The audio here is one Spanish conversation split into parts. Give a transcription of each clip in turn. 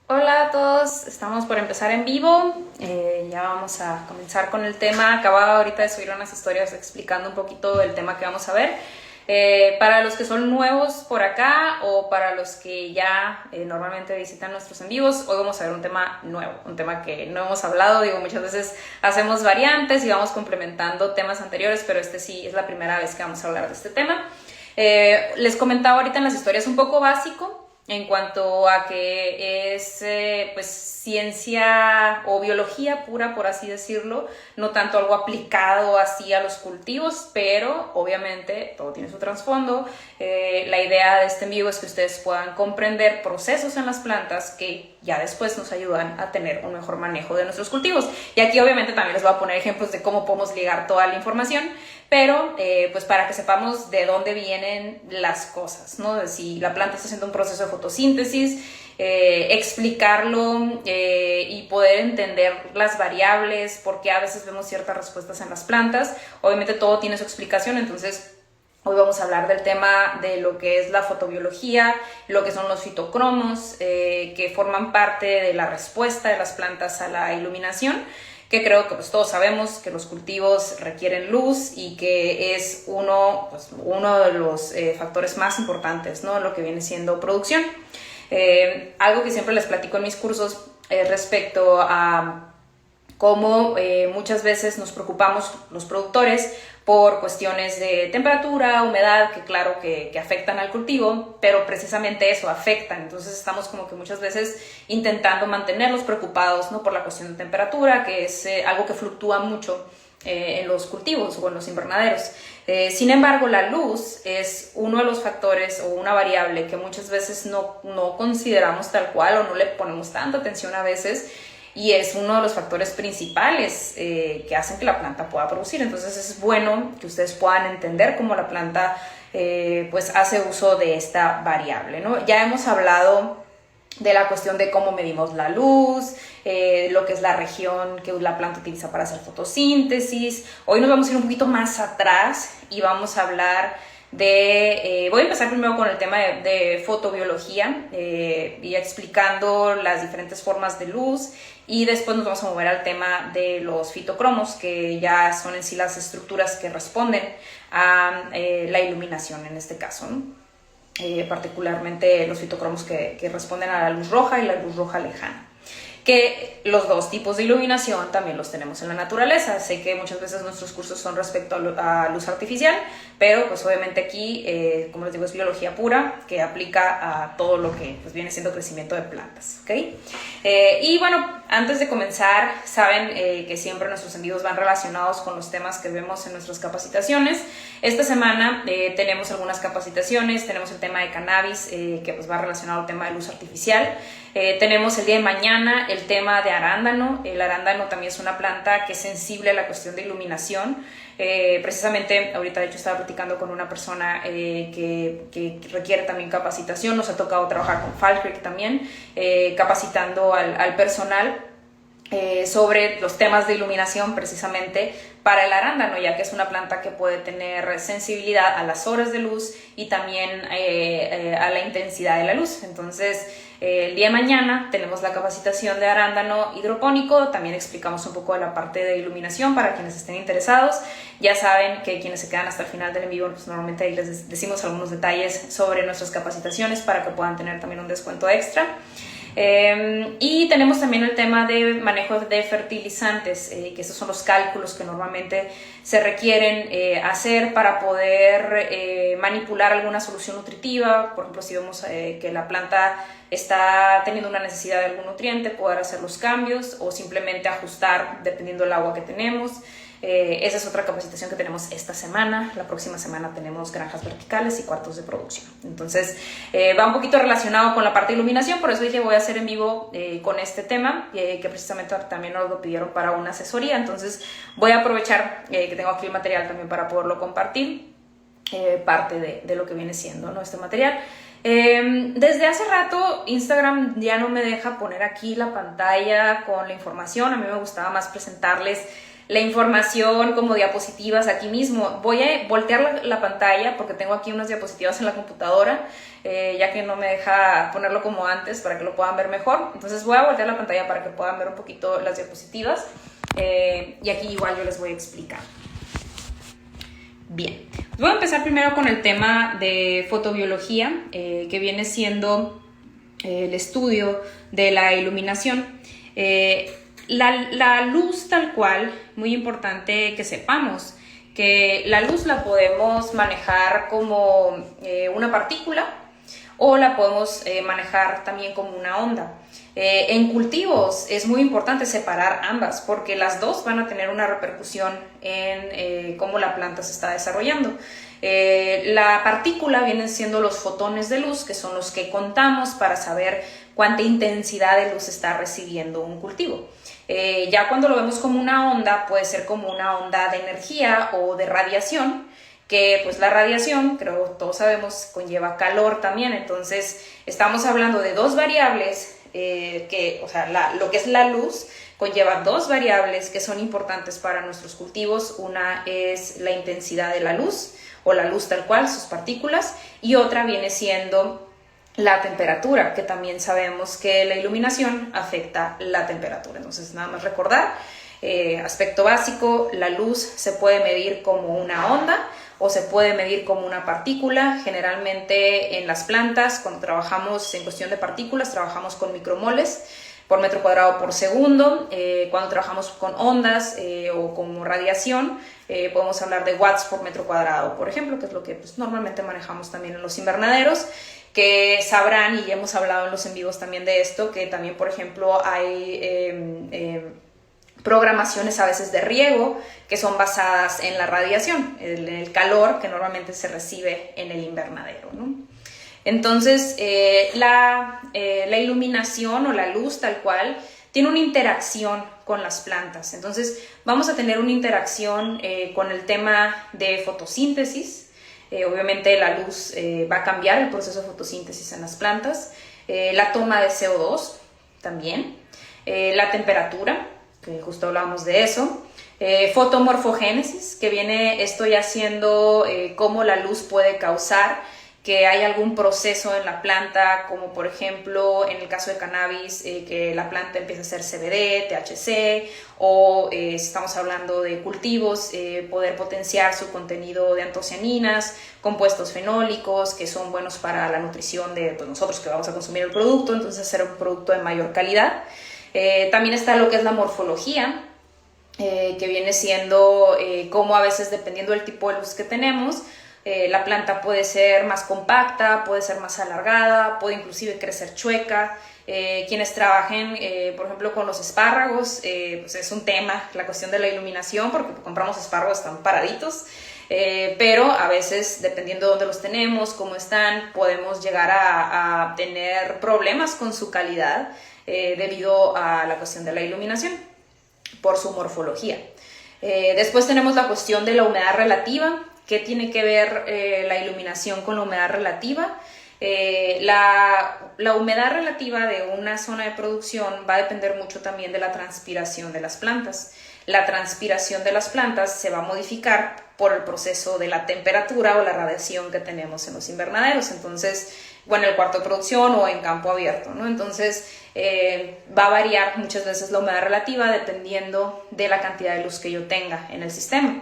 Hola a todos, estamos por empezar en vivo, ya vamos a comenzar con el tema. Acababa ahorita de subir unas historias explicando un poquito el tema que vamos a ver. Para los que son nuevos por acá o para los que ya normalmente visitan nuestros en vivos, hoy vamos a ver un tema nuevo, un tema que no hemos hablado. Digo, muchas veces hacemos variantes y vamos complementando temas anteriores, pero este sí es la primera vez que vamos a hablar de este tema. Les comentaba ahorita en las historias un poco básico en cuanto a que es pues ciencia o biología pura, por así decirlo, no tanto algo aplicado así a los cultivos, pero obviamente todo tiene su trasfondo. La idea de este en vivo es que ustedes puedan comprender procesos en las plantas que ya después nos ayudan a tener un mejor manejo de nuestros cultivos. Y aquí obviamente también les voy a poner ejemplos de cómo podemos ligar toda la información, pero pues para que sepamos de dónde vienen las cosas, ¿no? De si la planta está haciendo un proceso de fotosíntesis, explicarlo y poder entender las variables, porque a veces vemos ciertas respuestas en las plantas. Obviamente todo tiene su explicación, entonces hoy vamos a hablar del tema de lo que es la fotobiología, lo que son los fitocromos, que forman parte de la respuesta de las plantas a la iluminación, que creo que pues todos sabemos que los cultivos requieren luz y que es uno de los factores más importantes, ¿no? Lo que viene siendo producción. Algo que siempre les platico en mis cursos respecto a cómo muchas veces nos preocupamos los productores por cuestiones de temperatura, humedad, que claro que afectan al cultivo, pero precisamente eso, afectan. Entonces estamos como que muchas veces intentando mantenerlos preocupados, ¿no? Por la cuestión de temperatura, que es algo que fluctúa mucho en los cultivos o en los invernaderos. Sin embargo, la luz es uno de los factores o una variable que muchas veces no consideramos tal cual o no le ponemos tanta atención a veces, y es uno de los factores principales que hacen que la planta pueda producir. Entonces es bueno que ustedes puedan entender cómo la planta pues hace uso de esta variable, ¿no? Ya hemos hablado de la cuestión de cómo medimos la luz, lo que es la región que la planta utiliza para hacer fotosíntesis. Hoy nos vamos a ir un poquito más atrás y vamos a hablar voy a empezar primero con el tema de fotobiología y explicando las diferentes formas de luz, y después nos vamos a mover al tema de los fitocromos, que ya son en sí las estructuras que responden a la iluminación en este caso, ¿no? Particularmente los fitocromos que responden a la luz roja y la luz roja lejana, que los dos tipos de iluminación también los tenemos en la naturaleza. Sé que muchas veces nuestros cursos son respecto a luz artificial, pero pues obviamente aquí, como les digo, es biología pura que aplica a todo lo que pues viene siendo crecimiento de plantas, ¿ok? Y bueno, antes de comenzar, saben que siempre nuestros envíos van relacionados con los temas que vemos en nuestras capacitaciones. Esta semana tenemos algunas capacitaciones, tenemos el tema de cannabis, que pues va relacionado al tema de luz artificial. Tenemos el día de mañana el tema de arándano. El arándano también es una planta que es sensible a la cuestión de iluminación. Precisamente ahorita de hecho estaba platicando con una persona que requiere también capacitación. Nos ha tocado trabajar con Falkirk también, capacitando al personal sobre los temas de iluminación precisamente para el arándano, ya que es una planta que puede tener sensibilidad a las horas de luz y también a la intensidad de la luz. Entonces el día de mañana tenemos la capacitación de arándano hidropónico. También explicamos un poco de la parte de iluminación para quienes estén interesados. Ya saben que quienes se quedan hasta el final del en vivo, pues normalmente ahí les decimos algunos detalles sobre nuestras capacitaciones para que puedan tener también un descuento extra. Y tenemos también el tema de manejo de fertilizantes, que esos son los cálculos que normalmente se requieren hacer para poder manipular alguna solución nutritiva. Por ejemplo, si vemos que la planta está teniendo una necesidad de algún nutriente, poder hacer los cambios o simplemente ajustar dependiendo del agua que tenemos. Esa es otra capacitación que tenemos esta semana. La próxima semana tenemos granjas verticales y cuartos de producción. Entonces va un poquito relacionado con la parte de iluminación, por eso dije voy a hacer en vivo con este tema, que precisamente también nos lo pidieron para una asesoría. Entonces voy a aprovechar que tengo aquí el material también para poderlo compartir, parte de lo que viene siendo, ¿no?, este material. Desde hace rato Instagram ya no me deja poner aquí la pantalla con la información. A mí me gustaba más presentarles la información como diapositivas aquí mismo. Voy a voltear la pantalla porque tengo aquí unas diapositivas en la computadora, ya que no me deja ponerlo como antes para que lo puedan ver mejor. Entonces voy a voltear la pantalla para que puedan ver un poquito las diapositivas, y aquí igual yo les voy a explicar. Bien, voy a empezar primero con el tema de fotobiología, que viene siendo el estudio de la iluminación. La luz tal cual, muy importante que sepamos que la luz la podemos manejar como una partícula o la podemos manejar también como una onda. En cultivos es muy importante separar ambas porque las dos van a tener una repercusión en cómo la planta se está desarrollando. La partícula vienen siendo los fotones de luz, que son los que contamos para saber cuánta intensidad de luz está recibiendo un cultivo. Ya cuando lo vemos como una onda, puede ser como una onda de energía o de radiación, que pues la radiación, creo todos sabemos, conlleva calor también. Entonces estamos hablando de dos variables, lo que es la luz conlleva dos variables que son importantes para nuestros cultivos. Una es la intensidad de la luz o la luz tal cual, sus partículas, y otra viene siendo la temperatura, que también sabemos que la iluminación afecta la temperatura. Entonces, nada más recordar, aspecto básico, la luz se puede medir como una onda o se puede medir como una partícula. Generalmente en las plantas, cuando trabajamos en cuestión de partículas, trabajamos con micromoles por metro cuadrado por segundo. Cuando trabajamos con ondas o como radiación, podemos hablar de watts por metro cuadrado, por ejemplo, que es lo que pues, normalmente manejamos también en los invernaderos, que sabrán, y ya hemos hablado en los en vivos también de esto, que también, por ejemplo, hay programaciones a veces de riego que son basadas en la radiación, en el calor que normalmente se recibe en el invernadero, ¿no? Entonces, la iluminación o la luz tal cual tiene una interacción con las plantas. Entonces, vamos a tener una interacción con el tema de fotosíntesis. Obviamente la luz va a cambiar el proceso de fotosíntesis en las plantas, la toma de CO2 también, la temperatura, que justo hablábamos de eso, fotomorfogénesis, que viene esto ya siendo cómo la luz puede causar que hay algún proceso en la planta, como por ejemplo en el caso de cannabis, que la planta empieza a hacer CBD, THC, o si estamos hablando de cultivos, poder potenciar su contenido de antocianinas, compuestos fenólicos, que son buenos para la nutrición de pues, nosotros que vamos a consumir el producto, entonces hacer un producto de mayor calidad. También está lo que es la morfología, que viene siendo cómo a veces, dependiendo del tipo de luz que tenemos, la planta puede ser más compacta, puede ser más alargada, puede inclusive crecer chueca. Quienes trabajen, por ejemplo, con los espárragos, pues es un tema la cuestión de la iluminación, porque compramos espárragos, están paraditos, pero a veces, dependiendo de dónde los tenemos, cómo están, podemos llegar a tener problemas con su calidad debido a la cuestión de la iluminación por su morfología. Después tenemos la cuestión de la humedad relativa. ¿Qué tiene que ver la iluminación con la humedad relativa? La humedad relativa de una zona de producción va a depender mucho también de la transpiración de las plantas. La transpiración de las plantas se va a modificar por el proceso de la temperatura o la radiación que tenemos en los invernaderos. Entonces, bueno, en el cuarto de producción o en campo abierto, ¿no? Entonces, va a variar muchas veces la humedad relativa dependiendo de la cantidad de luz que yo tenga en el sistema.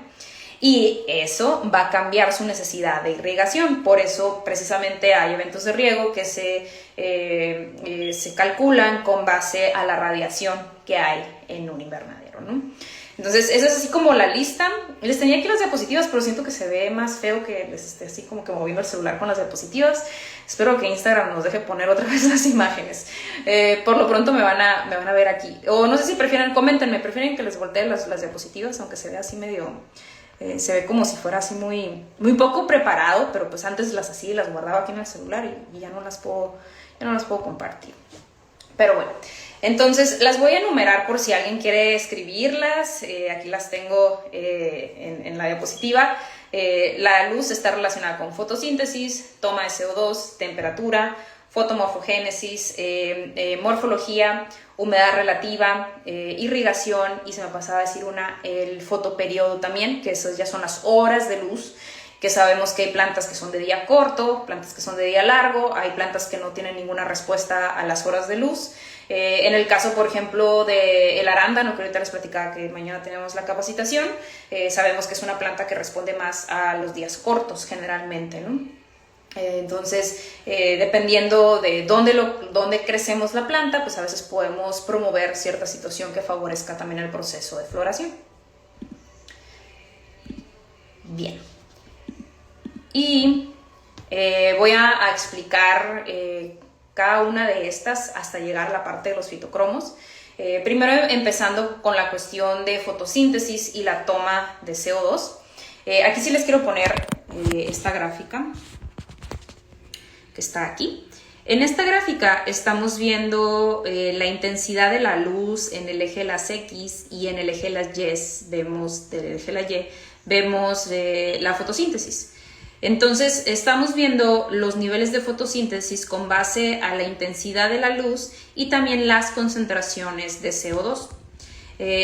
Y eso va a cambiar su necesidad de irrigación. Por eso precisamente hay eventos de riego que se calculan con base a la radiación que hay en un invernadero, ¿no? Entonces, esa es así como la lista. Les tenía aquí las diapositivas, pero siento que se ve más feo que les esté así como que moviendo el celular con las diapositivas. Espero que Instagram nos deje poner otra vez las imágenes. Por lo pronto me van a ver aquí. O no sé si prefieren, coméntenme, ¿prefieren que les voltee las diapositivas? Aunque se vea así medio... se ve como si fuera así muy poco preparado, pero pues antes las hacía y las guardaba aquí en el celular y ya no las puedo compartir. Pero bueno, entonces las voy a enumerar por si alguien quiere escribirlas. Aquí las tengo en la diapositiva. La luz está relacionada con fotosíntesis, toma de CO2, temperatura, fotomorfogénesis, morfología, humedad relativa, irrigación, y se me pasaba a decir el fotoperiodo también, que esas ya son las horas de luz, que sabemos que hay plantas que son de día corto, plantas que son de día largo, hay plantas que no tienen ninguna respuesta a las horas de luz. En el caso, por ejemplo, del arándano, que ahorita les platicaba que mañana tenemos la capacitación, sabemos que es una planta que responde más a los días cortos generalmente, ¿no? Entonces, dependiendo de dónde crecemos la planta, pues a veces podemos promover cierta situación que favorezca también el proceso de floración. Bien. Y voy a explicar cada una de estas hasta llegar a la parte de los fitocromos. Primero empezando con la cuestión de fotosíntesis y la toma de CO2. Aquí sí les quiero poner esta gráfica que está aquí. En esta gráfica estamos viendo la intensidad de la luz en el eje de las X, y en el eje de las Y vemos la fotosíntesis. Entonces estamos viendo los niveles de fotosíntesis con base a la intensidad de la luz y también las concentraciones de CO2.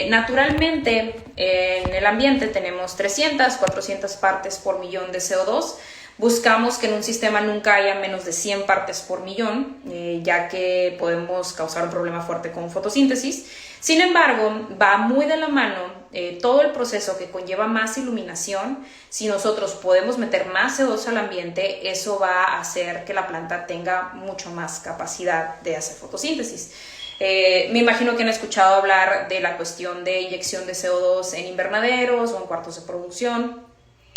Naturalmente en el ambiente tenemos 300, 400 partes por millón de CO2. Buscamos que en un sistema nunca haya menos de 100 partes por millón, ya que podemos causar un problema fuerte con fotosíntesis. Sin embargo, va muy de la mano todo el proceso que conlleva más iluminación. Si nosotros podemos meter más CO2 al ambiente, eso va a hacer que la planta tenga mucho más capacidad de hacer fotosíntesis. Me imagino que han escuchado hablar de la cuestión de inyección de CO2 en invernaderos o en cuartos de producción.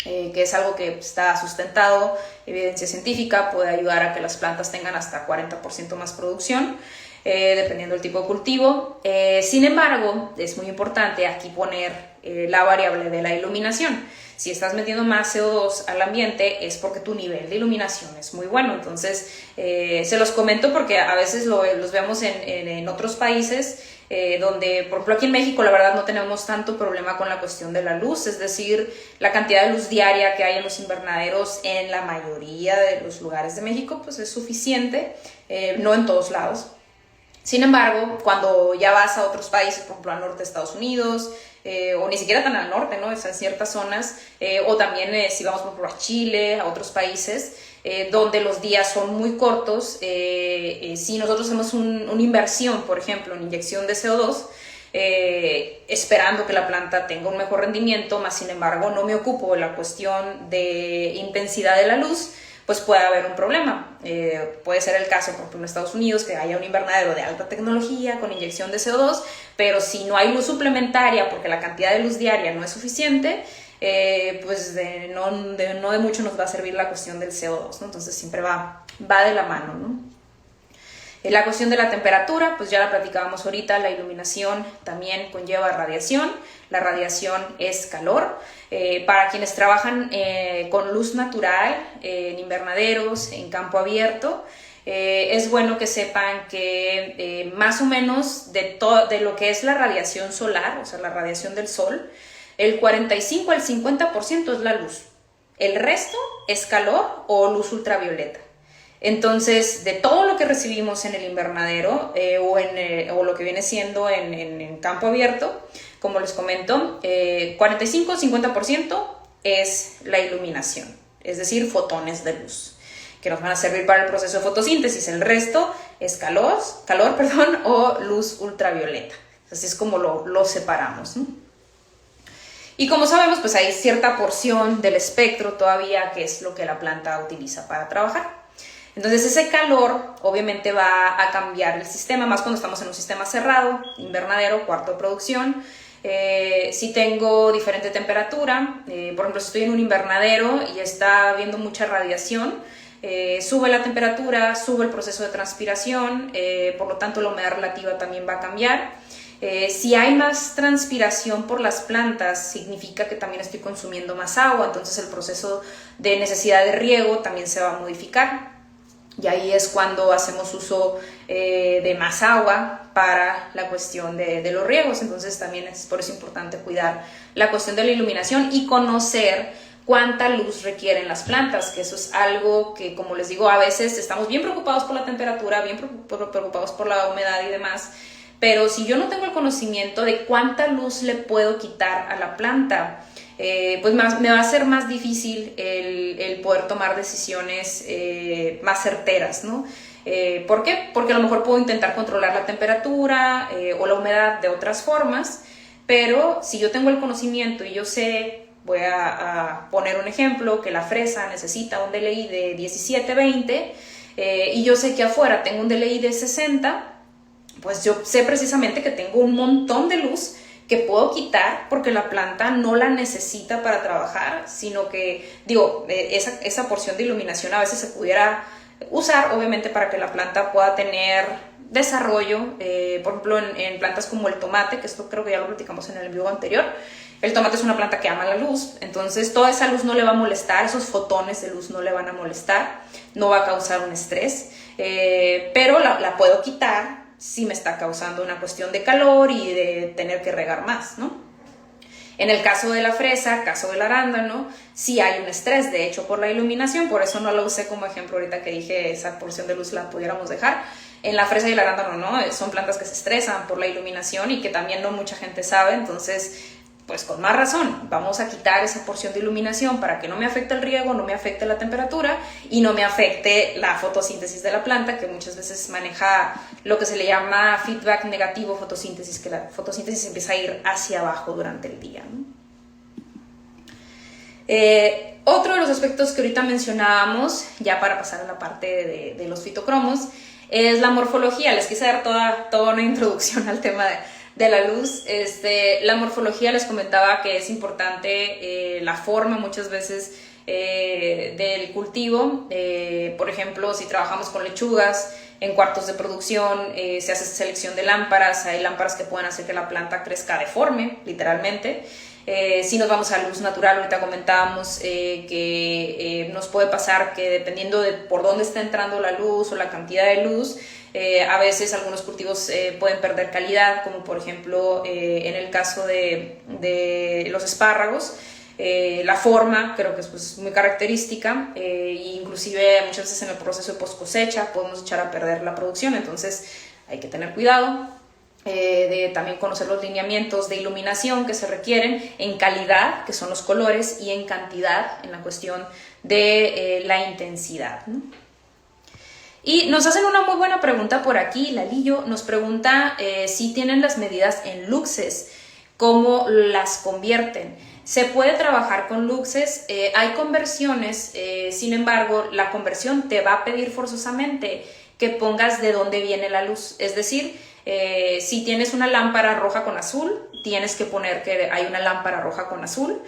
Que es algo que está sustentado, evidencia científica, puede ayudar a que las plantas tengan hasta 40% más producción, dependiendo del tipo de cultivo. Sin embargo, es muy importante aquí poner la variable de la iluminación. Si estás metiendo más CO2 al ambiente es porque tu nivel de iluminación es muy bueno. Entonces, se los comento porque a veces los vemos en otros países, donde, por ejemplo, aquí en México la verdad no tenemos tanto problema con la cuestión de la luz, es decir, la cantidad de luz diaria que hay en los invernaderos en la mayoría de los lugares de México pues es suficiente, no en todos lados. Sin embargo, cuando ya vas a otros países, por ejemplo al norte de Estados Unidos, o ni siquiera tan al norte, ¿no? O sea, en ciertas zonas, o también si vamos por ejemplo a Chile, a otros países, donde los días son muy cortos, si nosotros hacemos una inversión, por ejemplo, en inyección de CO2, esperando que la planta tenga un mejor rendimiento, más sin embargo no me ocupo de la cuestión de intensidad de la luz, pues puede haber un problema. Puede ser el caso, por ejemplo, en Estados Unidos, que haya un invernadero de alta tecnología con inyección de CO2, pero si no hay luz suplementaria porque la cantidad de luz diaria no es suficiente, pues no de mucho nos va a servir la cuestión del CO2, ¿no? Entonces siempre va de la mano, ¿no? La cuestión de la temperatura, pues ya la platicábamos ahorita, la iluminación también conlleva radiación. La radiación es calor. Para quienes trabajan con luz natural, en invernaderos, en campo abierto, es bueno que sepan que más o menos de lo que es la radiación solar, o sea, la radiación del sol, el 45 al 50% es la luz. El resto es calor o luz ultravioleta. Entonces, de todo lo que recibimos en el invernadero o lo que viene siendo en campo abierto, como les comento, 45-50% es la iluminación, es decir, fotones de luz, que nos van a servir para el proceso de fotosíntesis. El resto es calor, o luz ultravioleta. Así es como lo separamos, ¿no? Y como sabemos, pues hay cierta porción del espectro todavía que es lo que la planta utiliza para trabajar. Entonces ese calor obviamente va a cambiar el sistema, más cuando estamos en un sistema cerrado, invernadero, cuarto de producción. Si tengo diferente temperatura, por ejemplo si estoy en un invernadero y está habiendo mucha radiación, sube la temperatura, sube el proceso de transpiración, por lo tanto la humedad relativa también va a cambiar. Si hay más transpiración por las plantas, significa que también estoy consumiendo más agua, entonces el proceso de necesidad de riego también se va a modificar. Y ahí es cuando hacemos uso de más agua para la cuestión de los riegos. Entonces también es por eso importante cuidar la cuestión de la iluminación y conocer cuánta luz requieren las plantas, que eso es algo que, como les digo, a veces estamos bien preocupados por la temperatura, bien preocupados por la humedad y demás, pero si yo no tengo el conocimiento de cuánta luz le puedo quitar a la planta, pues me va a ser más difícil el poder tomar decisiones más certeras, ¿no? ¿Por qué? Porque a lo mejor puedo intentar controlar la temperatura o la humedad de otras formas, pero si yo tengo el conocimiento y yo sé, voy a poner un ejemplo, que la fresa necesita un DLI de 17-20 y yo sé que afuera tengo un DLI de 60, pues yo sé precisamente que tengo un montón de luz que puedo quitar porque la planta no la necesita para trabajar, sino que, digo, esa porción de iluminación a veces se pudiera usar, obviamente, para que la planta pueda tener desarrollo, por ejemplo, en plantas como el tomate, que esto creo que ya lo platicamos en el video anterior. El tomate es una planta que ama la luz, entonces toda esa luz no le va a molestar, esos fotones de luz no le van a molestar, no va a causar un estrés, pero la puedo quitar si me está causando una cuestión de calor y de tener que regar más, ¿no? En el caso de la fresa, caso del arándano, sí hay un estrés, de hecho, por la iluminación, por eso no la usé como ejemplo ahorita que dije esa porción de luz la pudiéramos dejar. En la fresa y el arándano no, son plantas que se estresan por la iluminación y que también no mucha gente sabe, entonces pues con más razón, vamos a quitar esa porción de iluminación para que no me afecte el riego, no me afecte la temperatura y no me afecte la fotosíntesis de la planta, que muchas veces maneja lo que se le llama feedback negativo fotosíntesis, que la fotosíntesis empieza a ir hacia abajo durante el día, ¿no? Otro de los aspectos que ahorita mencionábamos, ya para pasar a la parte de los fitocromos, es la morfología. Les quise dar toda una introducción al tema de la luz. La morfología, les comentaba que es importante la forma muchas veces del cultivo. Por ejemplo, si trabajamos con lechugas en cuartos de producción, se hace selección de lámparas. Hay lámparas que pueden hacer que la planta crezca deforme, literalmente. Si nos vamos a luz natural, ahorita comentábamos que nos puede pasar que dependiendo de por dónde está entrando la luz o la cantidad de luz, a veces algunos cultivos pueden perder calidad, como por ejemplo en el caso de los espárragos. La forma creo que es pues, muy característica, inclusive muchas veces en el proceso de post cosecha podemos echar a perder la producción, entonces hay que tener cuidado. De también conocer los lineamientos de iluminación que se requieren en calidad, que son los colores, y en cantidad, en la cuestión de la intensidad, ¿no? Y nos hacen una muy buena pregunta por aquí. Lalillo nos pregunta si tienen las medidas en luxes, cómo las convierten. Se puede trabajar con luxes, hay conversiones, sin embargo la conversión te va a pedir forzosamente que pongas de dónde viene la luz, es decir, si tienes una lámpara roja con azul, tienes que poner que hay una lámpara roja con azul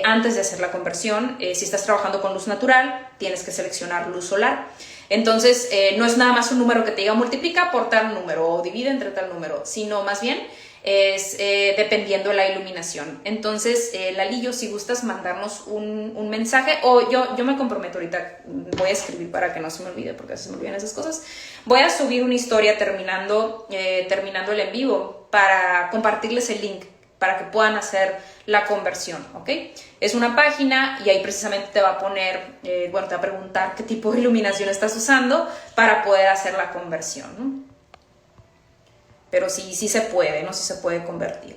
antes de hacer la conversión. Si estás trabajando con luz natural, tienes que seleccionar luz solar. Entonces, no es nada más un número que te diga multiplica por tal número o divide entre tal número, sino más bien es dependiendo de la iluminación. Entonces, Lalillo, si gustas mandarnos un mensaje, o yo me comprometo ahorita, voy a escribir para que no se me olvide, porque a veces se me olvidan esas cosas. Voy a subir una historia terminando el en vivo para compartirles el link para que puedan hacer la conversión, ¿ok? Es una página y ahí precisamente te va a poner, te va a preguntar qué tipo de iluminación estás usando para poder hacer la conversión, ¿no? Pero sí se puede, ¿no? Sí se puede convertir.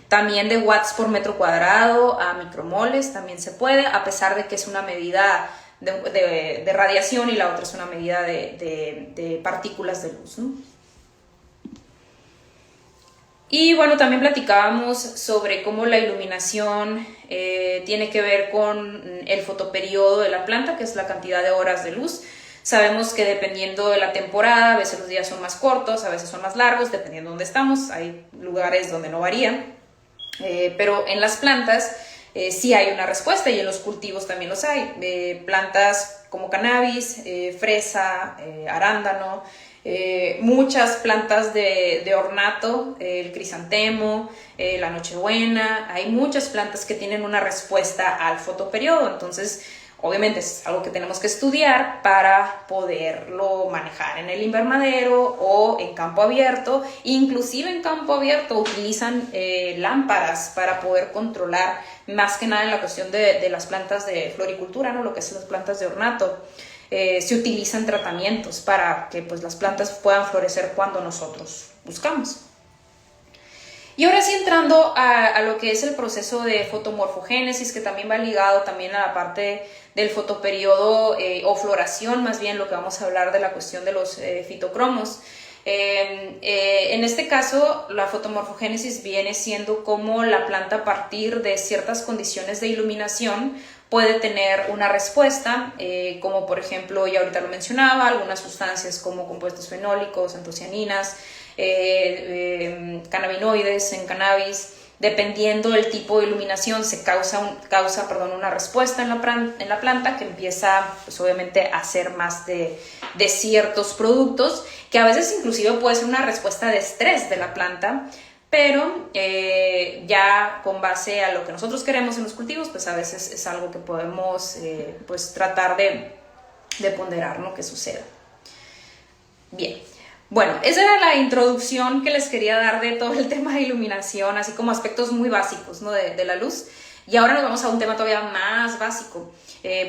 También de watts por metro cuadrado a micromoles también se puede, a pesar de que es una medida de radiación y la otra es una medida de partículas de luz, ¿no? Y bueno, también platicábamos sobre cómo la iluminación tiene que ver con el fotoperiodo de la planta, que es la cantidad de horas de luz. Sabemos que dependiendo de la temporada, a veces los días son más cortos, a veces son más largos, dependiendo de dónde estamos. Hay lugares donde no varían, pero en las plantas sí hay una respuesta y en los cultivos también los hay. Plantas como cannabis, fresa, arándano, muchas plantas de ornato, el crisantemo, la nochebuena. Hay muchas plantas que tienen una respuesta al fotoperiodo, entonces Obviamente es algo que tenemos que estudiar para poderlo manejar en el invernadero o en campo abierto. Inclusive en campo abierto utilizan lámparas para poder controlar, más que nada en la cuestión de las plantas de floricultura, ¿no? Lo que son las plantas de ornato. Se utilizan tratamientos para que pues, las plantas puedan florecer cuando nosotros buscamos. Y ahora sí entrando a lo que es el proceso de fotomorfogénesis, que también va ligado también a la parte del fotoperiodo o floración, más bien lo que vamos a hablar de la cuestión de los fitocromos. En este caso, la fotomorfogénesis viene siendo como la planta a partir de ciertas condiciones de iluminación puede tener una respuesta, como por ejemplo, ya ahorita lo mencionaba, algunas sustancias como compuestos fenólicos, antocianinas, cannabinoides en cannabis. Dependiendo del tipo de iluminación se causa una respuesta en la planta que empieza pues obviamente a hacer más de ciertos productos, que a veces inclusive puede ser una respuesta de estrés de la planta, pero ya con base a lo que nosotros queremos en los cultivos, pues a veces es algo que podemos pues tratar de ponderar, ¿no? Que suceda. Bien. Bueno, esa era la introducción que les quería dar de todo el tema de iluminación, así como aspectos muy básicos, ¿no? de la luz. Y ahora nos vamos a un tema todavía más básico.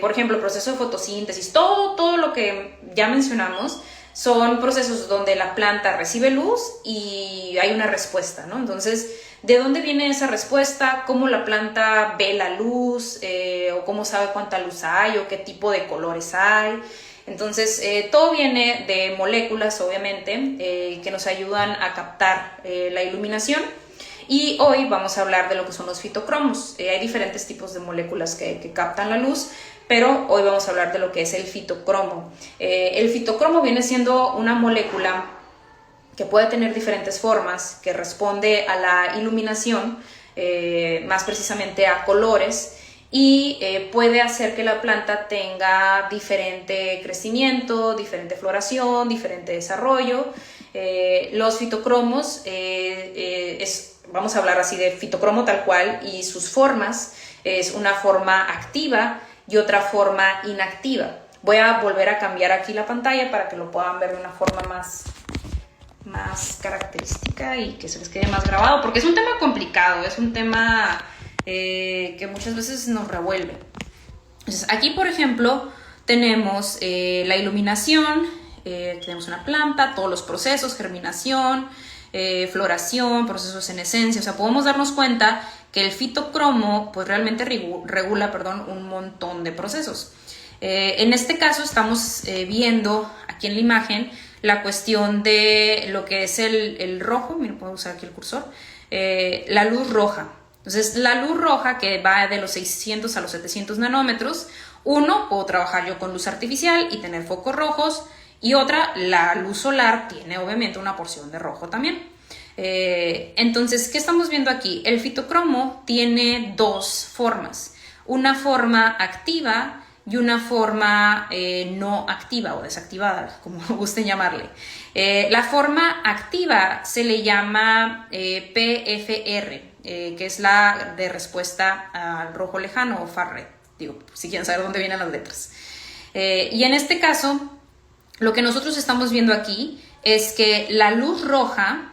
Por ejemplo, el proceso de fotosíntesis, todo lo que ya mencionamos son procesos donde la planta recibe luz y hay una respuesta, ¿no? Entonces, ¿de dónde viene esa respuesta? ¿Cómo la planta ve la luz? ¿O cómo sabe cuánta luz hay? ¿O qué tipo de colores hay? Entonces, todo viene de moléculas, obviamente, que nos ayudan a captar la iluminación. Y hoy vamos a hablar de lo que son los fitocromos. Hay diferentes tipos de moléculas que captan la luz, pero hoy vamos a hablar de lo que es el fitocromo. El fitocromo viene siendo una molécula que puede tener diferentes formas, que responde a la iluminación, más precisamente a colores, y puede hacer que la planta tenga diferente crecimiento, diferente floración, diferente desarrollo. Los fitocromos, vamos a hablar así de fitocromo tal cual, y sus formas, es una forma activa y otra forma inactiva. Voy a volver a cambiar aquí la pantalla para que lo puedan ver de una forma más característica y que se les quede más grabado, porque es un tema complicado, es un tema que muchas veces nos revuelve. Entonces, aquí, por ejemplo, tenemos la iluminación, tenemos una planta, todos los procesos, germinación, floración, procesos en esencia. O sea, podemos darnos cuenta que el fitocromo pues realmente regula un montón de procesos. En este caso estamos viendo aquí en la imagen la cuestión de lo que es el rojo. Miren, puedo usar aquí el cursor. La luz roja. Entonces, la luz roja, que va de los 600 a los 700 nanómetros, puedo trabajar yo con luz artificial y tener focos rojos, y otra, la luz solar, tiene obviamente una porción de rojo también. Entonces, ¿qué estamos viendo aquí? El fitocromo tiene dos formas, una forma activa y una forma no activa o desactivada, como gusten llamarle. La forma activa se le llama PFR, que es la de respuesta al rojo lejano o far red, si quieren saber dónde vienen las letras. Y en este caso, lo que nosotros estamos viendo aquí es que la luz roja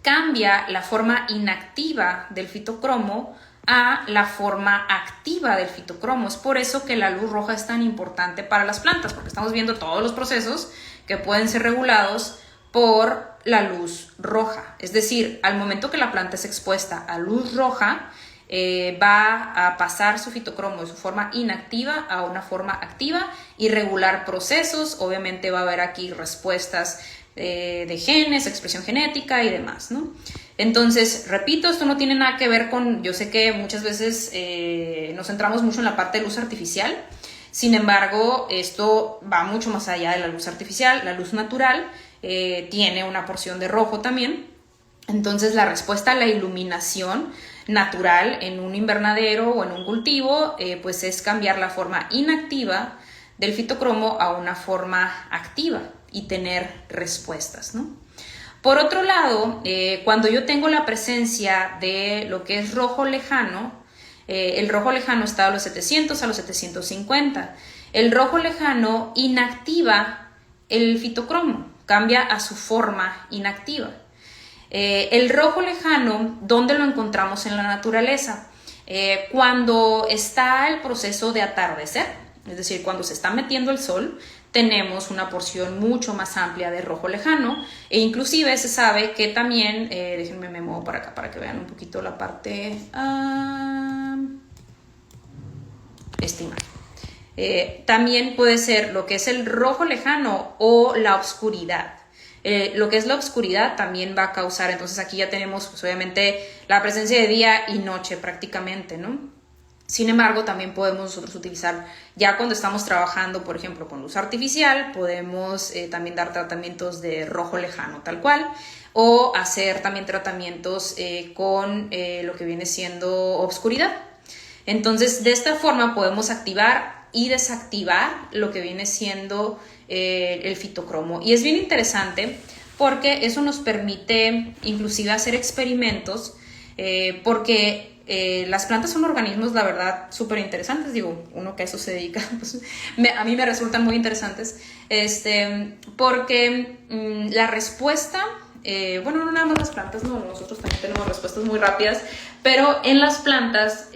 cambia la forma inactiva del fitocromo a la forma activa del fitocromo. Es por eso que la luz roja es tan importante para las plantas, porque estamos viendo todos los procesos que pueden ser regulados por la luz roja. Es decir, al momento que la planta es expuesta a luz roja, va a pasar su fitocromo de su forma inactiva a una forma activa y regular procesos. Obviamente va a haber aquí respuestas de genes, expresión genética y demás, ¿no? Entonces, repito, esto no tiene nada que ver con, yo sé que muchas veces nos centramos mucho en la parte de luz artificial, sin embargo, esto va mucho más allá de la luz artificial. La luz natural tiene una porción de rojo también. Entonces, la respuesta a la iluminación natural en un invernadero o en un cultivo, pues es cambiar la forma inactiva del fitocromo a una forma activa y tener respuestas, ¿no? Por otro lado, cuando yo tengo la presencia de lo que es rojo lejano, El rojo lejano está a los 700, a los 750. El rojo lejano inactiva el fitocromo, cambia a su forma inactiva. El rojo lejano, ¿dónde lo encontramos en la naturaleza? Cuando está el proceso de atardecer, es decir, cuando se está metiendo el sol, tenemos una porción mucho más amplia de rojo lejano, e inclusive se sabe que también, déjenme me muevo para acá para que vean un poquito la parte, esta imagen. También puede ser lo que es el rojo lejano o la oscuridad. Lo que es la oscuridad también va a causar, entonces aquí ya tenemos pues, obviamente la presencia de día y noche prácticamente, ¿no? Sin embargo, también podemos nosotros utilizar, ya cuando estamos trabajando, por ejemplo, con luz artificial, podemos también dar tratamientos de rojo lejano tal cual, o hacer también tratamientos con lo que viene siendo oscuridad. Entonces, de esta forma podemos activar y desactivar lo que viene siendo el fitocromo. Y es bien interesante porque eso nos permite inclusive hacer experimentos porque las plantas son organismos, la verdad, súper interesantes. Digo, uno que a eso se dedica, pues, a mí me resultan muy interesantes, porque la respuesta, bueno, no nada más las plantas, no, nosotros también tenemos respuestas muy rápidas, pero en las plantas,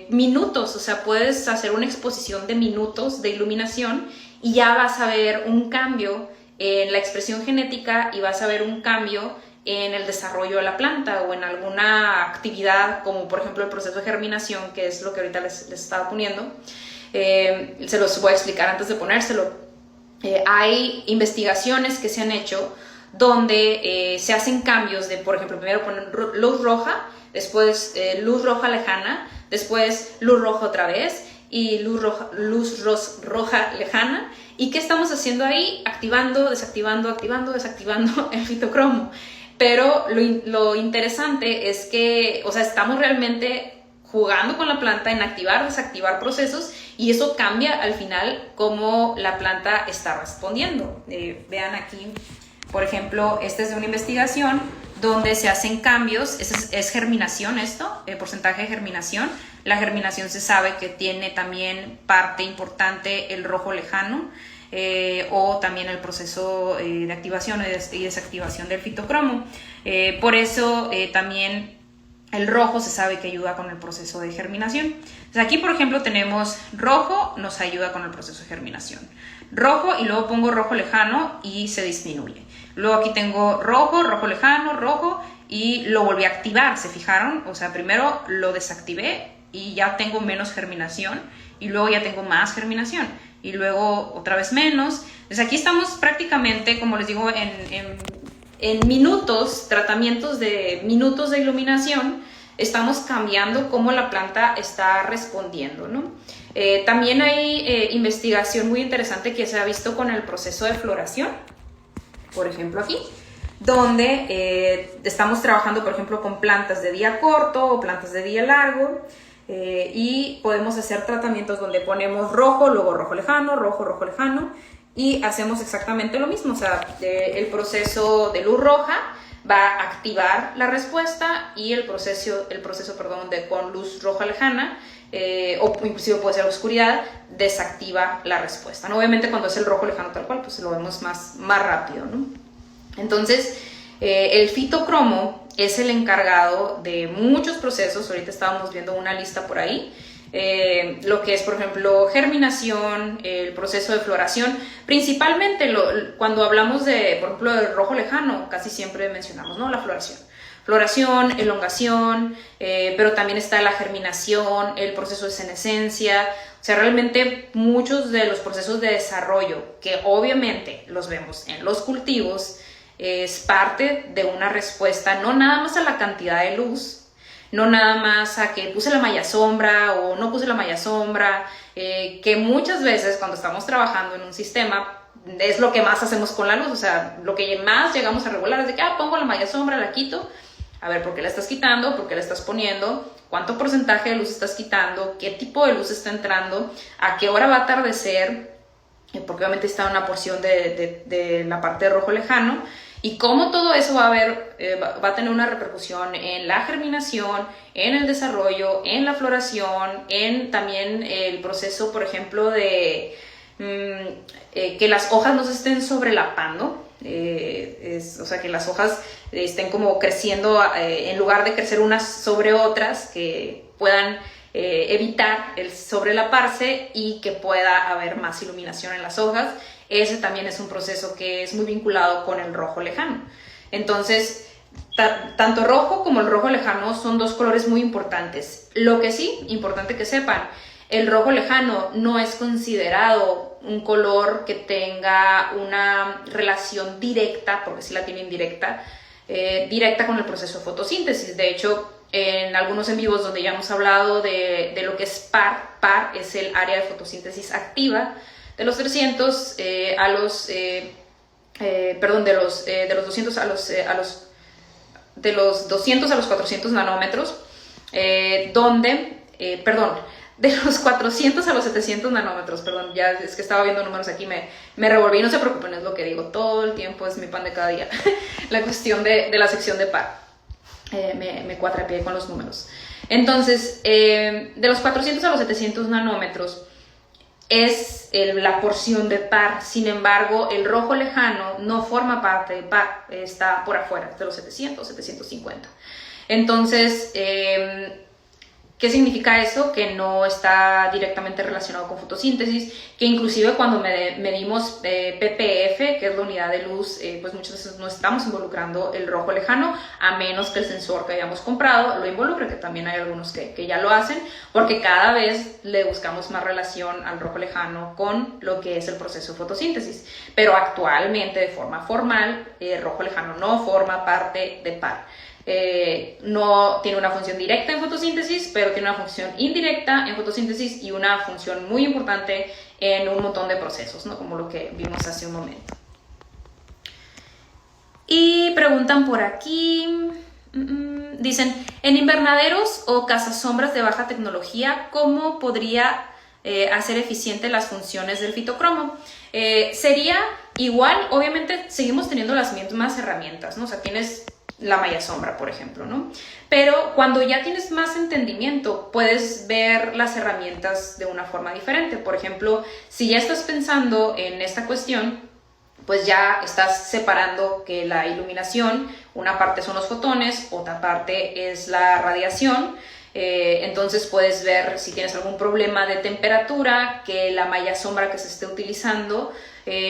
minutos, o sea, puedes hacer una exposición de minutos de iluminación y ya vas a ver un cambio en la expresión genética y vas a ver un cambio en el desarrollo de la planta o en alguna actividad como por ejemplo el proceso de germinación, que es lo que ahorita les estaba poniendo. Se los voy a explicar antes de ponérselo. Hay investigaciones que se han hecho donde se hacen cambios de, por ejemplo, primero poner luz roja, después luz roja lejana, después luz roja otra vez y luz roja lejana. ¿Y qué estamos haciendo ahí? Activando, desactivando, activando, desactivando el fitocromo. Pero lo interesante es que, o sea, estamos realmente jugando con la planta en activar, desactivar procesos y eso cambia al final cómo la planta está respondiendo. Vean aquí, por ejemplo, esta es de una investigación donde se hacen cambios, es germinación esto, porcentaje de germinación. La germinación se sabe que tiene también parte importante el rojo lejano, o también el proceso de activación y desactivación del fitocromo. Por eso también el rojo se sabe que ayuda con el proceso de germinación. Entonces aquí, por ejemplo, tenemos rojo, nos ayuda con el proceso de germinación. Rojo y luego pongo rojo lejano y se disminuye. Luego aquí tengo rojo, rojo lejano, rojo y lo volví a activar, ¿se fijaron? O sea, primero lo desactivé y ya tengo menos germinación y luego ya tengo más germinación y luego otra vez menos. Entonces aquí estamos prácticamente, como les digo, en minutos, tratamientos de minutos de iluminación, estamos cambiando cómo la planta está respondiendo, ¿no? También hay investigación muy interesante que se ha visto con el proceso de floración, por ejemplo aquí, donde estamos trabajando, por ejemplo, con plantas de día corto o plantas de día largo, y podemos hacer tratamientos donde ponemos rojo, luego rojo lejano, rojo lejano, y hacemos exactamente lo mismo. O sea, el proceso de luz roja va a activar la respuesta y el proceso con luz roja lejana, o inclusive puede ser oscuridad, desactiva la respuesta, ¿no? Obviamente cuando es el rojo lejano tal cual, pues lo vemos más rápido, ¿no? Entonces, el fitocromo es el encargado de muchos procesos. Ahorita estábamos viendo una lista por ahí, lo que es, por ejemplo, germinación, el proceso de floración. Principalmente cuando hablamos de, por ejemplo, del rojo lejano, casi siempre mencionamos, ¿no?, la floración, elongación, pero también está la germinación, el proceso de senescencia. O sea, realmente muchos de los procesos de desarrollo que obviamente los vemos en los cultivos es parte de una respuesta, no nada más a la cantidad de luz, no nada más a que puse la malla sombra o no puse la malla sombra, que muchas veces cuando estamos trabajando en un sistema es lo que más hacemos con la luz. O sea, lo que más llegamos a regular es de que pongo la malla sombra, la quito. A ver, ¿por qué la estás quitando? ¿Por qué la estás poniendo? ¿Cuánto porcentaje de luz estás quitando? ¿Qué tipo de luz está entrando? ¿A qué hora va a atardecer? Porque obviamente está una porción de la parte de rojo lejano. y cómo todo eso va a tener una repercusión en la germinación, en el desarrollo, en la floración, en también el proceso, por ejemplo, de que las hojas no se estén sobrelapando. O sea, que las hojas estén como creciendo en lugar de crecer unas sobre otras, que puedan evitar el sobrelaparse y que pueda haber más iluminación en las hojas. Ese también es un proceso que es muy vinculado con el rojo lejano. Entonces, tanto rojo como el rojo lejano son dos colores muy importantes. Lo que sí, importante que sepan, el rojo lejano no es considerado un color que tenga una relación directa, porque sí la tiene indirecta, directa con el proceso de fotosíntesis. De hecho, en algunos en vivos donde ya hemos hablado de lo que es PAR, PAR es el área de fotosíntesis activa, de los 300 a los, perdón, de los 200 a los, de los 200 a los 400 nanómetros, de los 400 a los 700 nanómetros, perdón, ya es que estaba viendo números aquí, me revolví, no se preocupen, es lo que digo, todo el tiempo es mi pan de cada día, la cuestión de la sección de par, me cuatrapié con los números. Entonces, de los 400 a los 700 nanómetros es la porción de par, sin embargo, el rojo lejano no forma parte de par, está por afuera, de los 700, 750. Entonces, ¿qué significa eso? Que no está directamente relacionado con fotosíntesis, que inclusive cuando medimos ppf, que es la unidad de luz, pues muchas veces no estamos involucrando el rojo lejano, a menos que el sensor que hayamos comprado lo involucre, que también hay algunos que ya lo hacen, porque cada vez le buscamos más relación al rojo lejano con lo que es el proceso de fotosíntesis. Pero actualmente, de forma formal, el rojo lejano no forma parte de par. No tiene una función directa en fotosíntesis, pero tiene una función indirecta en fotosíntesis y una función muy importante en un montón de procesos, ¿no? Como lo que vimos hace un momento. Y preguntan por aquí, dicen, en invernaderos o cazasombras de baja tecnología, ¿cómo podría hacer eficiente las funciones del fitocromo? Sería igual, obviamente seguimos teniendo las mismas herramientas, ¿no? O sea, tienes la malla sombra, por ejemplo, ¿no? Pero cuando ya tienes más entendimiento, puedes ver las herramientas de una forma diferente. Por ejemplo, si ya estás pensando en esta cuestión, pues ya estás separando que la iluminación, una parte son los fotones, otra parte es la radiación. Entonces puedes ver si tienes algún problema de temperatura, que la malla sombra que se esté utilizando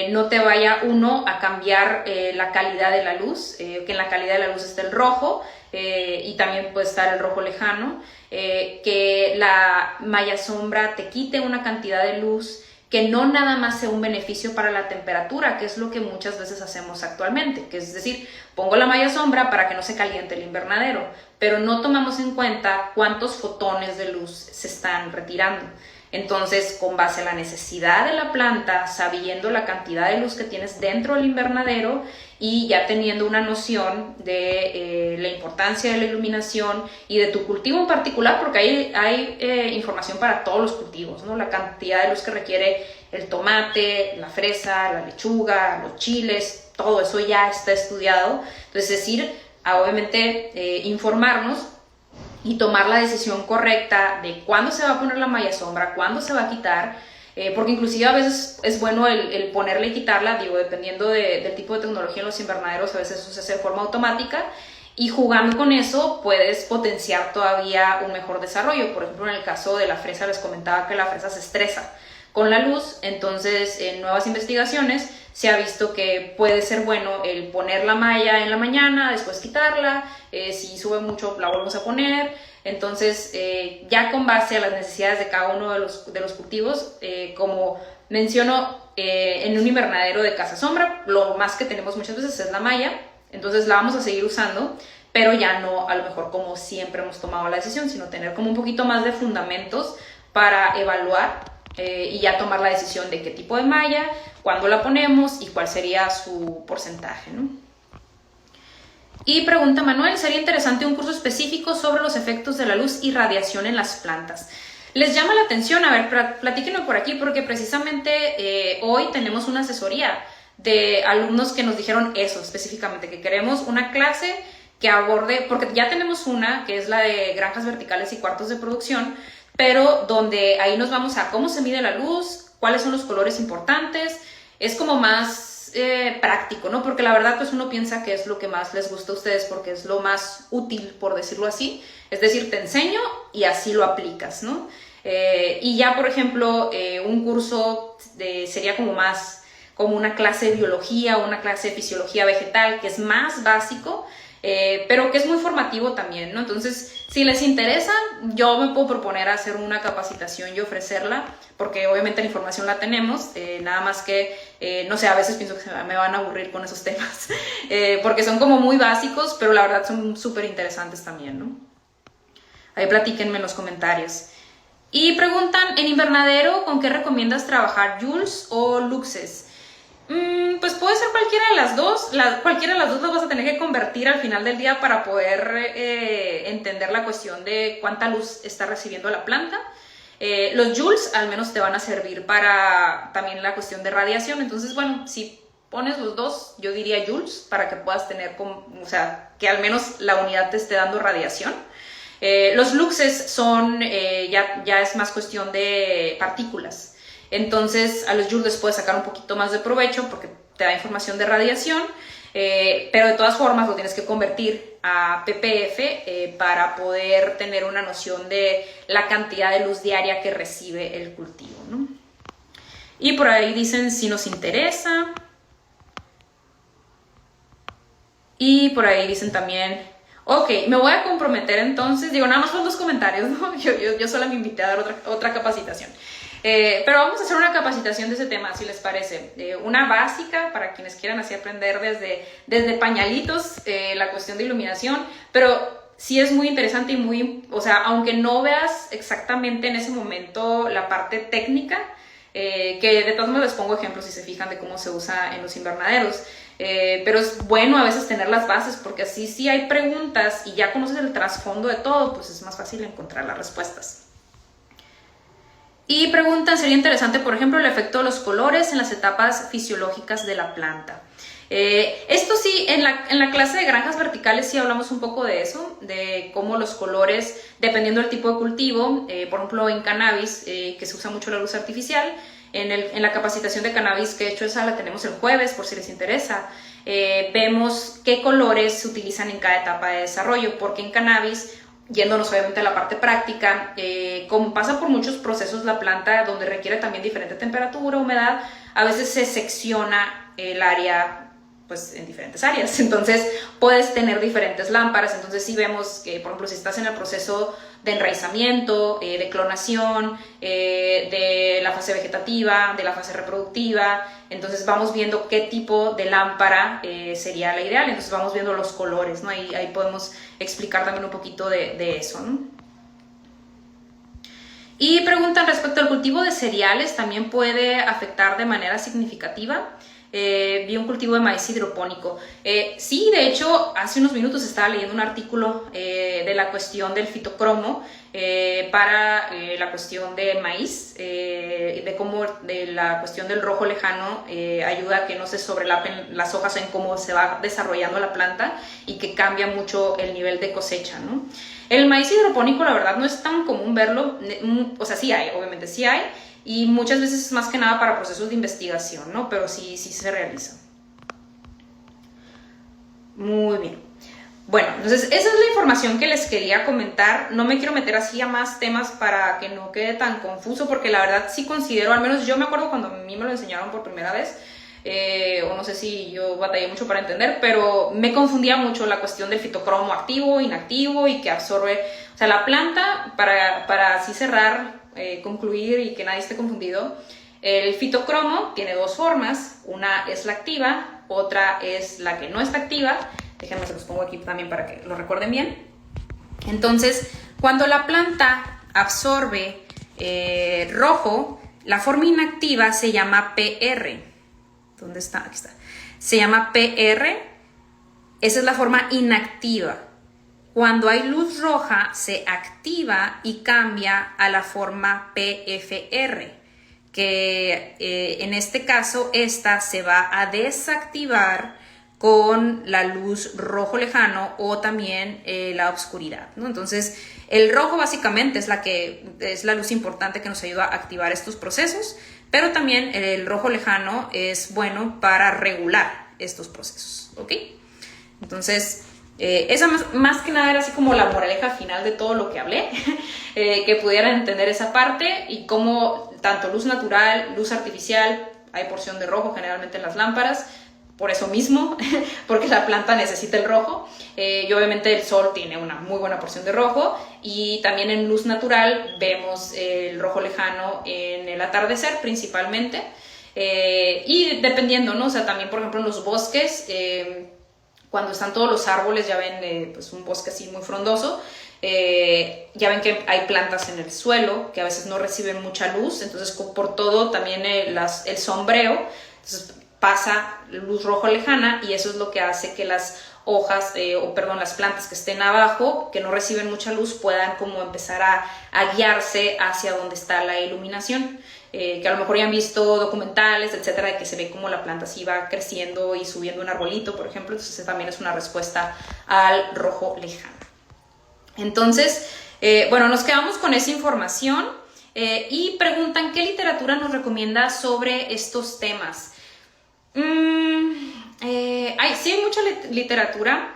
no te vaya a cambiar la calidad de la luz, que en la calidad de la luz esté el rojo y también puede estar el rojo lejano, que la malla sombra te quite una cantidad de luz, que no nada más sea un beneficio para la temperatura, que es lo que muchas veces hacemos actualmente, que es decir, pongo la malla sombra para que no se caliente el invernadero, pero no tomamos en cuenta cuántos fotones de luz se están retirando. Entonces, con base a la necesidad de la planta, sabiendo la cantidad de luz que tienes dentro del invernadero y ya teniendo una noción de la importancia de la iluminación y de tu cultivo en particular, porque hay información para todos los cultivos, ¿no? La cantidad de luz que requiere el tomate, la fresa, la lechuga, los chiles, todo eso ya está estudiado. Entonces, es decir, obviamente informarnos y tomar la decisión correcta de cuándo se va a poner la malla sombra, cuándo se va a quitar, porque inclusive a veces es bueno el ponerla y quitarla, digo, dependiendo del tipo de tecnología en los invernaderos, a veces eso se hace de forma automática, y jugando con eso puedes potenciar todavía un mejor desarrollo. Por ejemplo, en el caso de la fresa les comentaba que la fresa se estresa con la luz, entonces en nuevas investigaciones se ha visto que puede ser bueno el poner la malla en la mañana, después quitarla, si sube mucho la volvemos a poner. Entonces ya con base a las necesidades de cada uno de los cultivos, como menciono, en un invernadero de casa sombra, lo más que tenemos muchas veces es la malla, entonces la vamos a seguir usando, pero ya no a lo mejor como siempre hemos tomado la decisión, sino tener como un poquito más de fundamentos para evaluar y ya tomar la decisión de qué tipo de malla, cuándo la ponemos y cuál sería su porcentaje, ¿no? Y pregunta Manuel, ¿sería interesante un curso específico sobre los efectos de la luz y radiación en las plantas? ¿Les llama la atención? A ver, platíquenme por aquí, porque precisamente hoy tenemos una asesoría de alumnos que nos dijeron eso específicamente, que queremos una clase que aborde, porque ya tenemos una, que es la de granjas verticales y cuartos de producción, pero donde ahí nos vamos a cómo se mide la luz, cuáles son los colores importantes, es como más práctico, ¿no? Porque la verdad, pues uno piensa que es lo que más les gusta a ustedes porque es lo más útil, por decirlo así. Es decir, te enseño y así lo aplicas, ¿no? Y ya, por ejemplo, un curso sería como más como una clase de biología o una clase de fisiología vegetal, que es más básico, pero que es muy formativo también, ¿no? Entonces, si les interesa, yo me puedo proponer hacer una capacitación y ofrecerla, porque obviamente la información la tenemos, nada más que, no sé, a veces pienso que me van a aburrir con esos temas, porque son como muy básicos, pero la verdad son súper interesantes también, ¿no? Ahí platíquenme en los comentarios. Y preguntan, ¿en invernadero con qué recomiendas trabajar, Joules o Luxes? Pues puede ser cualquiera de las dos. Cualquiera de las dos las vas a tener que convertir al final del día para poder entender la cuestión de cuánta luz está recibiendo la planta. Los joules al menos te van a servir para también la cuestión de radiación. Entonces, bueno, si pones los dos, yo diría joules para que puedas tener, o sea, que al menos la unidad te esté dando radiación. Los luxes son, ya es más cuestión de partículas. Entonces a los joules les puedes sacar un poquito más de provecho porque te da información de radiación, pero de todas formas lo tienes que convertir a ppf para poder tener una noción de la cantidad de luz diaria que recibe el cultivo, ¿no? Y por ahí dicen si nos interesa. Y por ahí dicen también, ok, me voy a comprometer entonces, digo, nada más con 2 comentarios, ¿no? Yo sola me invité a dar otra capacitación. Pero vamos a hacer una capacitación de ese tema, si les parece. Una básica para quienes quieran así aprender desde pañalitos la cuestión de iluminación, pero sí es muy interesante y muy, o sea, aunque no veas exactamente en ese momento la parte técnica, que de todos modos les pongo ejemplos si se fijan de cómo se usa en los invernaderos. Pero es bueno a veces tener las bases porque así si hay preguntas y ya conoces el trasfondo de todo, pues es más fácil encontrar las respuestas. Y preguntan, sería interesante, por ejemplo, el efecto de los colores en las etapas fisiológicas de la planta. Esto sí, en la clase de granjas verticales sí hablamos un poco de eso, de cómo los colores, dependiendo del tipo de cultivo, por ejemplo en cannabis, que se usa mucho la luz artificial, en la capacitación de cannabis, que de hecho esa la tenemos el jueves por si les interesa, vemos qué colores se utilizan en cada etapa de desarrollo, porque en cannabis, yéndonos obviamente a la parte práctica, como pasa por muchos procesos la planta donde requiere también diferente temperatura, humedad, a veces se secciona el área pues en diferentes áreas, entonces puedes tener diferentes lámparas. Entonces si vemos que, por ejemplo, si estás en el proceso de enraizamiento, de clonación, de la fase vegetativa, de la fase reproductiva, entonces vamos viendo qué tipo de lámpara sería la ideal, entonces vamos viendo los colores, ¿no? Ahí podemos explicar también un poquito de eso, ¿no? Y preguntan respecto al cultivo de cereales, ¿también puede afectar de manera significativa? Vi un cultivo de maíz hidropónico. Sí, de hecho, hace unos minutos estaba leyendo un artículo de la cuestión del fitocromo para la cuestión del maíz, de cómo de la cuestión del rojo lejano ayuda a que no se sobrelapen las hojas en cómo se va desarrollando la planta y que cambia mucho el nivel de cosecha, ¿no? El maíz hidropónico, la verdad, no es tan común verlo, o sea, sí hay, obviamente sí hay, y muchas veces es más que nada para procesos de investigación, ¿no? Pero sí se realiza. Muy bien. Bueno, entonces esa es la información que les quería comentar. No me quiero meter así a más temas para que no quede tan confuso, porque la verdad sí considero, al menos yo me acuerdo cuando a mí me lo enseñaron por primera vez, o no sé si yo batallé mucho para entender, pero me confundía mucho la cuestión del fitocromo activo, inactivo y que absorbe, o sea, la planta, para así cerrar, concluir y que nadie esté confundido, el fitocromo tiene 2 formas, una es la activa, otra es la que no está activa. Déjenme, se los pongo aquí también para que lo recuerden bien. Entonces, cuando la planta absorbe rojo, la forma inactiva se llama PR. ¿Dónde está? Aquí está. Se llama PR. Esa es la forma inactiva. Cuando hay luz roja, se activa y cambia a la forma PFR, que en este caso esta se va a desactivar con la luz rojo lejano o también la oscuridad, ¿no? Entonces, el rojo básicamente es la luz importante que nos ayuda a activar estos procesos, pero también el rojo lejano es bueno para regular estos procesos, ¿ok? Entonces, esa más que nada era así como la moraleja final de todo lo que hablé, que pudieran entender esa parte y cómo tanto luz natural, luz artificial, hay porción de rojo generalmente en las lámparas, por eso mismo, porque la planta necesita el rojo, y obviamente el sol tiene una muy buena porción de rojo, y también en luz natural vemos el rojo lejano en el atardecer principalmente, y dependiendo, ¿no? O sea, también por ejemplo en los bosques, cuando están todos los árboles, ya ven pues un bosque así muy frondoso, ya ven que hay plantas en el suelo que a veces no reciben mucha luz, entonces por todo también el sombreo, entonces pasa luz rojo lejana y eso es lo que hace que las hojas, las plantas que estén abajo, que no reciben mucha luz, puedan como empezar a guiarse hacia donde está la iluminación. Que a lo mejor ya han visto documentales, etcétera, de que se ve como la planta así va creciendo y subiendo un arbolito, por ejemplo, entonces también es una respuesta al rojo lejano. Entonces, nos quedamos con esa información y preguntan qué literatura nos recomienda sobre estos temas. Sí hay mucha literatura,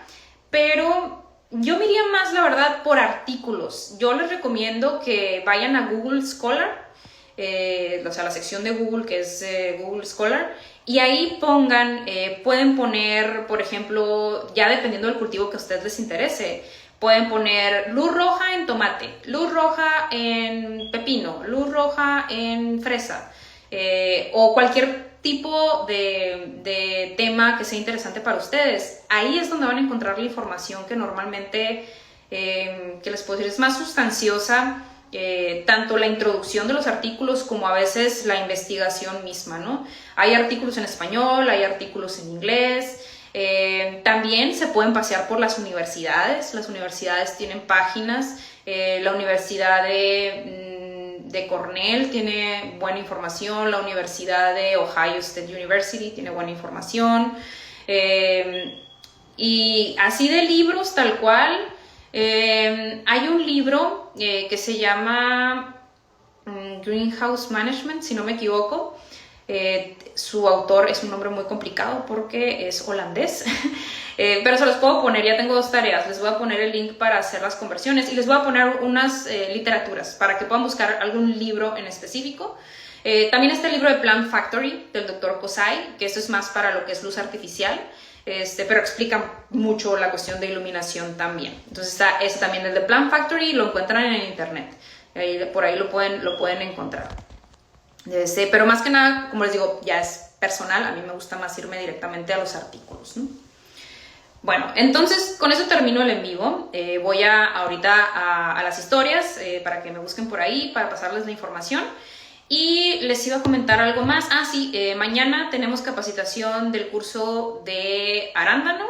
pero yo me iría más, la verdad, por artículos. Yo les recomiendo que vayan a Google Scholar, la sección de Google que es Google Scholar, y ahí pueden poner, por ejemplo, ya dependiendo del cultivo que a ustedes les interese, pueden poner luz roja en tomate, luz roja en pepino, luz roja en fresa, o cualquier tipo de tema que sea interesante para ustedes. Ahí es donde van a encontrar la información que normalmente, que les puedo decir, es más sustanciosa, tanto la introducción de los artículos como a veces la investigación misma, ¿no? Hay artículos en español, hay artículos en inglés, también se pueden pasear por las universidades tienen páginas, la Universidad de Cornell tiene buena información, la Universidad de Ohio State University tiene buena información, y así de libros tal cual, hay un libro que se llama Greenhouse Management, si no me equivoco. Su autor es un nombre muy complicado porque es holandés, pero se los puedo poner, ya tengo 2 tareas, les voy a poner el link para hacer las conversiones y les voy a poner unas literaturas para que puedan buscar algún libro en específico. También está el libro de Plant Factory del Dr. Kosai, que esto es más para lo que es luz artificial, pero explica mucho la cuestión de iluminación también. Entonces está ese también, el de Plant Factory, lo encuentran en internet, por ahí lo pueden encontrar. Pero más que nada, como les digo, ya es personal, a mí me gusta más irme directamente a los artículos, ¿no? Bueno, entonces con eso termino el en vivo. Voy ahorita a las historias para que me busquen por ahí, para pasarles la información. Y les iba a comentar algo más. Mañana tenemos capacitación del curso de arándano,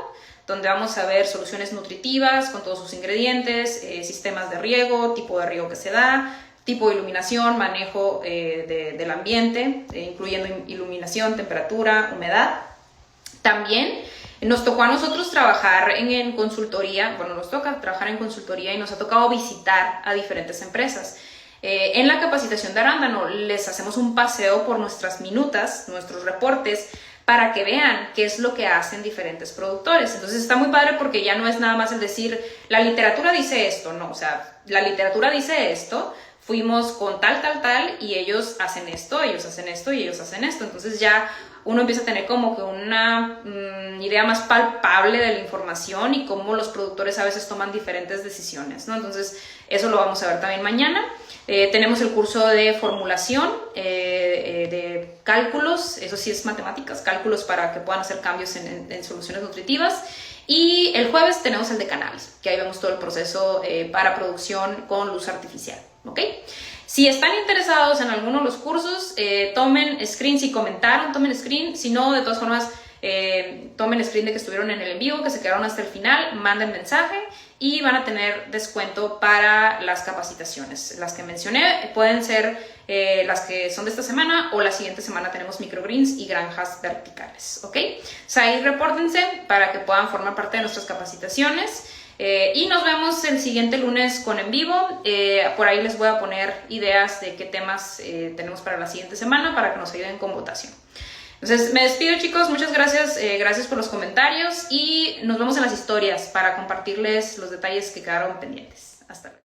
donde vamos a ver soluciones nutritivas con todos sus ingredientes, sistemas de riego, tipo de riego que se da, tipo de iluminación, manejo del ambiente, incluyendo iluminación, temperatura, humedad. También nos tocó a nosotros trabajar en consultoría, nos toca trabajar en consultoría y nos ha tocado visitar a diferentes empresas. En la capacitación de arándano les hacemos un paseo por nuestras minutas, nuestros reportes, para que vean qué es lo que hacen diferentes productores. Entonces está muy padre porque ya no es nada más el decir, la literatura dice esto, no, o sea, la literatura dice esto, fuimos con tal, y ellos hacen esto, ellos hacen esto y ellos hacen esto. Entonces ya uno empieza a tener como que una idea más palpable de la información y cómo los productores a veces toman diferentes decisiones, ¿no? Entonces eso lo vamos a ver también mañana. Tenemos el curso de formulación, de cálculos, eso sí es matemáticas, cálculos para que puedan hacer cambios en soluciones nutritivas. Y el jueves tenemos el de cannabis, que ahí vemos todo el proceso para producción con luz artificial, ¿ok? Si están interesados en alguno de los cursos, tomen screen, si comentaron, tomen screen, si no, de todas formas, tomen screen de que estuvieron en el en vivo, que se quedaron hasta el final, manden mensaje y van a tener descuento para las capacitaciones. Las que mencioné pueden ser las que son de esta semana, o la siguiente semana tenemos microgreens y granjas verticales, ¿ok? O sea, ahí repórtense para que puedan formar parte de nuestras capacitaciones. Y nos vemos el siguiente lunes con en vivo. Por ahí les voy a poner ideas de qué temas tenemos para la siguiente semana para que nos ayuden con votación. Entonces me despido, chicos, muchas gracias, gracias por los comentarios y nos vemos en las historias para compartirles los detalles que quedaron pendientes. Hasta luego.